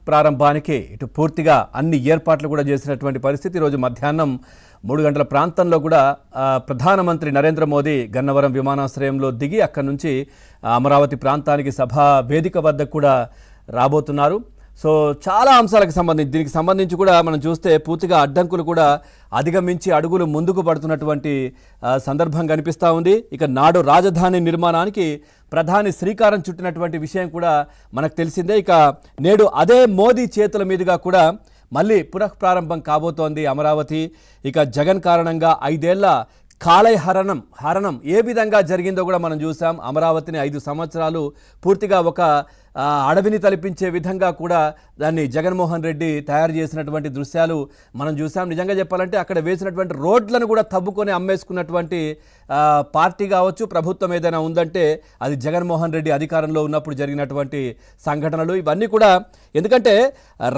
ప్రారంభానికి ఇటు పూర్తిగా అన్ని ఏర్పాట్లు కూడా చేసినటువంటి పరిస్థితి. ఈరోజు మధ్యాహ్నం 3 గంటల ప్రాంతంలో కూడా ప్రధానమంత్రి నరేంద్ర మోదీ గన్నవరం విమానాశ్రయంలో దిగి అక్కడి నుంచి అమరావతి ప్రాంతానికి సభా వేదిక వద్ద కూడా రాబోతున్నారు. సో చాలా అంశాలకు సంబంధించి దీనికి సంబంధించి కూడా మనం చూస్తే పూర్తిగా అడ్డంకులు కూడా అధిగమించి అడుగులు ముందుకు పడుతున్నటువంటి సందర్భం కనిపిస్తూ ఉంది. ఇక నాడు రాజధాని నిర్మాణానికి ప్రధాని శ్రీకారం చుట్టినటువంటి విషయం కూడా మనకు తెలిసిందే. ఇక నేడు అదే మోదీ చేతుల మీదుగా కూడా మళ్ళీ పునఃప్రారంభం కాబోతోంది అమరావతి. ఇక జగన్ కారణంగా 5 ఏళ్ల హరణం ఏ విధంగా జరిగిందో కూడా మనం చూసాం. అమరావతిని 5 సంవత్సరాలు పూర్తిగా ఒక అడవిని తలపించే విధంగా కూడా దాన్ని జగన్మోహన్ రెడ్డి తయారు చేసినటువంటి దృశ్యాలు మనం చూసాం. నిజంగా చెప్పాలంటే అక్కడ వేసినటువంటి రోడ్లను కూడా తవ్వుకొని అమ్మేసుకున్నటువంటి పార్టీ కావచ్చు, ప్రభుత్వం ఏదైనా ఉందంటే అది జగన్మోహన్ రెడ్డి అధికారంలో ఉన్నప్పుడు జరిగినటువంటి సంఘటనలు ఇవన్నీ కూడా. ఎందుకంటే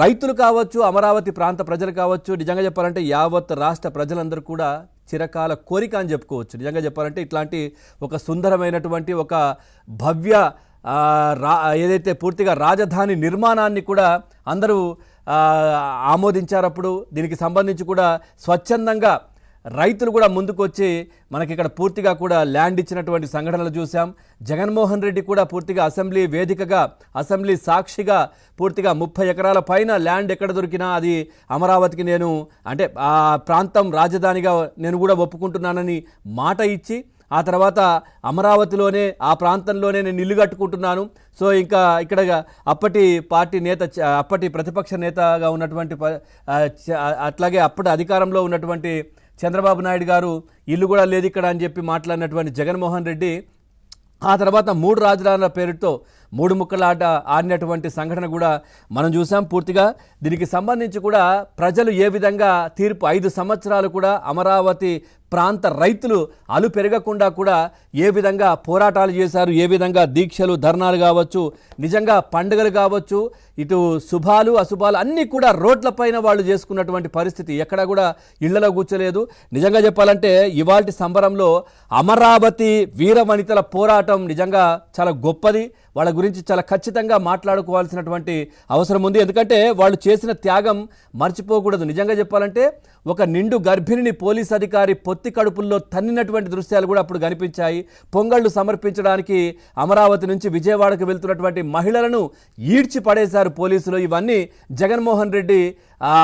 రైతులు కావచ్చు, అమరావతి ప్రాంత ప్రజలు కావచ్చు, నిజంగా చెప్పాలంటే యావత్ రాష్ట్ర ప్రజలందరూ కూడా చిరకాల కోరిక అని చెప్పుకోవచ్చు. నిజంగా చెప్పాలంటే ఇట్లాంటి ఒక సుందరమైనటువంటి ఒక భవ్య ఏదైతే పూర్తిగా రాజధాని నిర్మాణాన్ని కూడా అందరూ ఆమోదించారప్పుడు. దీనికి సంబంధించి కూడా స్వచ్ఛందంగా రైతులు కూడా ముందుకొచ్చి మనకి ఇక్కడ పూర్తిగా కూడా ల్యాండ్ ఇచ్చినటువంటి సంఘటనలు చూసాం. జగన్మోహన్ రెడ్డి కూడా పూర్తిగా అసెంబ్లీ వేదికగా, అసెంబ్లీ సాక్షిగా పూర్తిగా 30 ఎకరాల పైన ల్యాండ్ ఎక్కడ దొరికినా అది అమరావతికి నేను అంటే ఆ ప్రాంతం రాజధానిగా నేను కూడా ఒప్పుకుంటున్నానని మాట ఇచ్చి ఆ తర్వాత అమరావతిలోనే ఆ ప్రాంతంలోనే నేను ఇల్లు కట్టుకుంటున్నాను. సో ఇంకా ఇక్కడ అప్పటి పార్టీ నేత, అప్పటి ప్రతిపక్ష నేతగా ఉన్నటువంటి అట్లాగే అప్పటి అధికారంలో ఉన్నటువంటి చంద్రబాబు నాయుడు గారు ఇల్లు కూడా లేదు ఇక్కడ అని చెప్పి మాట్లాడినటువంటి జగన్మోహన్ రెడ్డి ఆ తర్వాత 3 రాజధానుల పేరుతో 3 ముక్కలాట ఆడినటువంటి సంఘటన కూడా మనం చూసాం. పూర్తిగా దీనికి సంబంధించి కూడా ప్రజలు ఏ విధంగా తీర్పు 5 సంవత్సరాలు కూడా అమరావతి ప్రాంత రైతులు అలు పెరగకుండా కూడా ఏ విధంగా పోరాటాలు చేశారు, ఏ విధంగా దీక్షలు, ధర్నాలు కావచ్చు, నిజంగా పండుగలు కావచ్చు, ఇటు శుభాలు అశుభాలు అన్నీ కూడా రోడ్లపైన వాళ్ళు చేసుకున్నటువంటి పరిస్థితి. ఎక్కడ కూడా ఇళ్లలో కూర్చోలేదు. నిజంగా చెప్పాలంటే ఇవాల్టి సంబరంలో అమరావతి వీర వనితల పోరాటం నిజంగా చాలా గొప్పది. వాళ్ళ గురించి చాలా ఖచ్చితంగా మాట్లాడుకోవాల్సినటువంటి అవసరం ఉంది. ఎందుకంటే వాళ్ళు చేసిన త్యాగం మర్చిపోకూడదు. నిజంగా చెప్పాలంటే ఒక నిండు గర్భిణిని పోలీస్ అధికారి పొత్తి కడుపుల్లో తన్నినటువంటి దృశ్యాలు కూడా అప్పుడు కనిపించాయి. పొంగళ్ళు సమర్పించడానికి అమరావతి నుంచి విజయవాడకు వెళ్తున్నటువంటి మహిళలను ఈడ్చి పడేశారు పోలీసులు. ఇవన్నీ జగన్మోహన్ రెడ్డి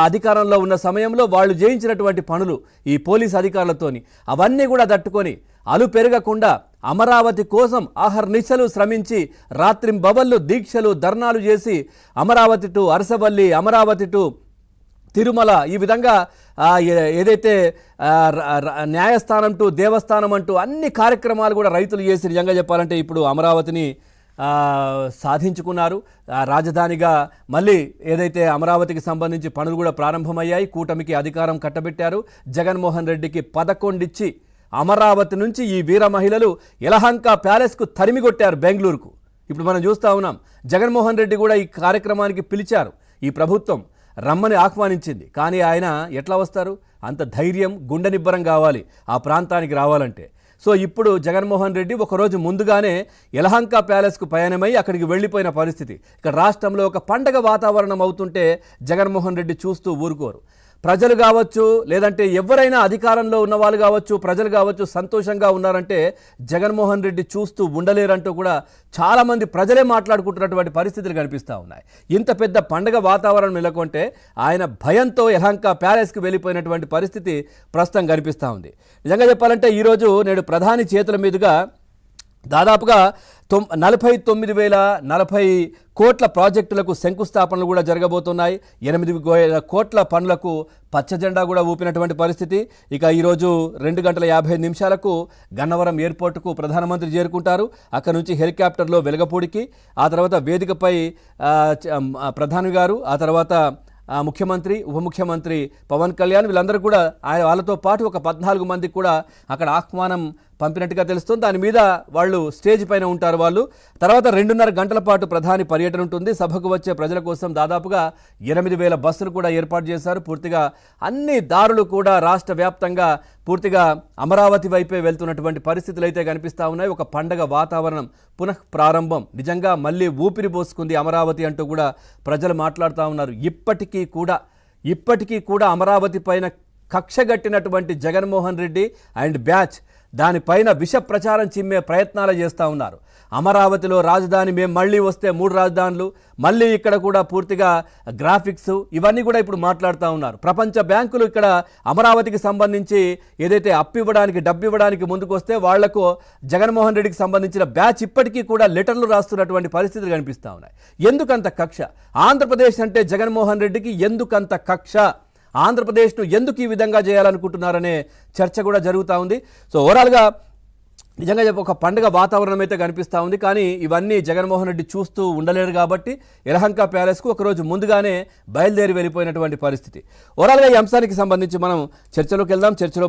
అధికారంలో ఉన్న సమయంలో వాళ్ళు చేయించినటువంటి పనులు ఈ పోలీస్ అధికారులతోని. అవన్నీ కూడా తట్టుకొని అలు పెరగకుండా అమరావతి కోసం ఆహర్నిశలు శ్రమించి రాత్రింబవళ్ళు దీక్షలు ధర్నాలు చేసి అమరావతి టు అరసవల్లి, అమరావతి టు తిరుమల ఈ విధంగా ఏదైతే న్యాయస్థానం టు దేవస్థానం అంటూ అన్ని కార్యక్రమాలు కూడా రైతులు చేసి నిజంగా చెప్పాలంటే ఇప్పుడు అమరావతిని సాధించుకున్నారు. రాజధానిగా మళ్ళీ ఏదైతే అమరావతికి సంబంధించి పనులు కూడా ప్రారంభమయ్యాయి. కూటమికి అధికారం కట్టబెట్టారు. జగన్మోహన్ రెడ్డికి 11 ఇచ్చి అమరావతి నుంచి ఈ వీర మహిళలు యలహంక ప్యాలెస్కు తరిమిగొట్టారు బెంగళూరుకు. ఇప్పుడు మనం చూస్తూ ఉన్నాం. జగన్మోహన్ రెడ్డి కూడా ఈ కార్యక్రమానికి పిలిచారు. ఈ ప్రభుత్వం రమ్మని ఆహ్వానించింది. కానీ ఆయన ఎట్లా వస్తారు? అంత ధైర్యం, గుండె నిబ్బరం కావాలి ఆ ప్రాంతానికి రావాలంటే. సో ఇప్పుడు జగన్మోహన్ రెడ్డి ఒకరోజు ముందుగానే యలహంక ప్యాలెస్కు పయనమై అక్కడికి వెళ్ళిపోయిన పరిస్థితి. ఇక్కడ రాష్ట్రంలో ఒక పండగ వాతావరణం అవుతుంటే జగన్మోహన్ రెడ్డి చూస్తూ ఊరుకోరు. ప్రజలు కావచ్చు, లేదంటే ఎవరైనా అధికారంలో ఉన్న వాళ్ళు కావచ్చు, ప్రజలు కావచ్చు సంతోషంగా ఉన్నారంటే జగన్మోహన్ రెడ్డి చూస్తూ ఉండలేరంటూ కూడా చాలామంది ప్రజలే మాట్లాడుకుంటున్నటువంటి పరిస్థితులు కనిపిస్తూ ఉన్నాయి. ఇంత పెద్ద పండగ వాతావరణం నెలకొంటే ఆయన భయంతో యలహంక ప్యాలెస్కి వెళ్ళిపోయినటువంటి పరిస్థితి ప్రస్తుతం కనిపిస్తూ ఉంది. నిజంగా చెప్పాలంటే ఈరోజు నేడు ప్రధాని చేతుల మీదుగా దాదాపుగా 49,040 కోట్ల ప్రాజెక్టులకు శంకుస్థాపనలు కూడా జరగబోతున్నాయి. 8 కోట్ల పనులకు పచ్చజెండా కూడా ఊపినటువంటి పరిస్థితి. ఇక ఈరోజు 2 గంటల 55 నిమిషాలకు గన్నవరం ఎయిర్పోర్టుకు ప్రధానమంత్రి చేరుకుంటారు. అక్కడ నుంచి హెలికాప్టర్లో వెలగపూడికి, ఆ తర్వాత వేదికపై ప్రధాని గారు, ఆ తర్వాత ముఖ్యమంత్రి, ఉప ముఖ్యమంత్రి పవన్ కళ్యాణ్ వీళ్ళందరూ కూడా వాళ్ళతో పాటు ఒక 14 మందికి కూడా అక్కడ ఆహ్వానం పంపినట్టుగా తెలుస్తుంది. దాని మీద వాళ్ళు స్టేజ్ పైన ఉంటారు. వాళ్ళు తర్వాత 2.5 గంటల పాటు ప్రధాని పర్యటన ఉంటుంది. సభకు వచ్చే ప్రజల కోసం దాదాపుగా 8,000 బస్సులు కూడా ఏర్పాటు చేశారు. పూర్తిగా అన్ని దారులు కూడా రాష్ట్ర వ్యాప్తంగా పూర్తిగా అమరావతి వైపే వెళ్తున్నటువంటి పరిస్థితులు అయితే కనిపిస్తూ ఉన్నాయి. ఒక పండగ వాతావరణం పునః ప్రారంభం, నిజంగా మళ్ళీ ఊపిరి పోసుకుంది అమరావతి అంటూ కూడా ప్రజలు మాట్లాడుతూ ఉన్నారు. ఇప్పటికీ కూడా అమరావతి పైన కక్షగట్టినటువంటి జగన్మోహన్ రెడ్డి అండ్ బ్యాచ్ దానిపైన విష ప్రచారం చిమ్మే ప్రయత్నాలు చేస్తూ ఉన్నారు. అమరావతిలో రాజధాని మేము మళ్ళీ వస్తే 3 రాజధానులు, మళ్ళీ ఇక్కడ కూడా పూర్తిగా గ్రాఫిక్స్ ఇవన్నీ కూడా ఇప్పుడు మాట్లాడుతూ ఉన్నారు. ప్రపంచ బ్యాంకులు ఇక్కడ అమరావతికి సంబంధించి ఏదైతే డబ్బు ఇవ్వడానికి ముందుకు వస్తే వాళ్లకు జగన్మోహన్ రెడ్డికి సంబంధించిన బ్యాచ్ ఇప్పటికీ కూడా లెటర్లు రాస్తున్నటువంటి పరిస్థితులు కనిపిస్తూ ఉన్నాయి. ఎందుకంత కక్ష? ఆంధ్రప్రదేశ్ అంటే జగన్మోహన్ రెడ్డికి ఎందుకంత కక్ష? ఆంధ్రప్రదేశ్ను ఎందుకు ఈ విధంగా చేయాలనుకుంటున్నారనే చర్చ కూడా జరుగుతూ ఉంది. సో ఓవరాల్గా నిజంగా ఒక పండుగ వాతావరణం అయితే కనిపిస్తూ ఉంది. కానీ ఇవన్నీ జగన్మోహన్ రెడ్డి చూస్తూ ఉండలేరు కాబట్టి యలహంక ప్యాలెస్కు ఒకరోజు ముందుగానే బయలుదేరి వెళ్ళిపోయినటువంటి పరిస్థితి. ఓవరాల్గా ఈ అంశానికి సంబంధించి మనం చర్చలోకి వెళ్దాం. చర్చలో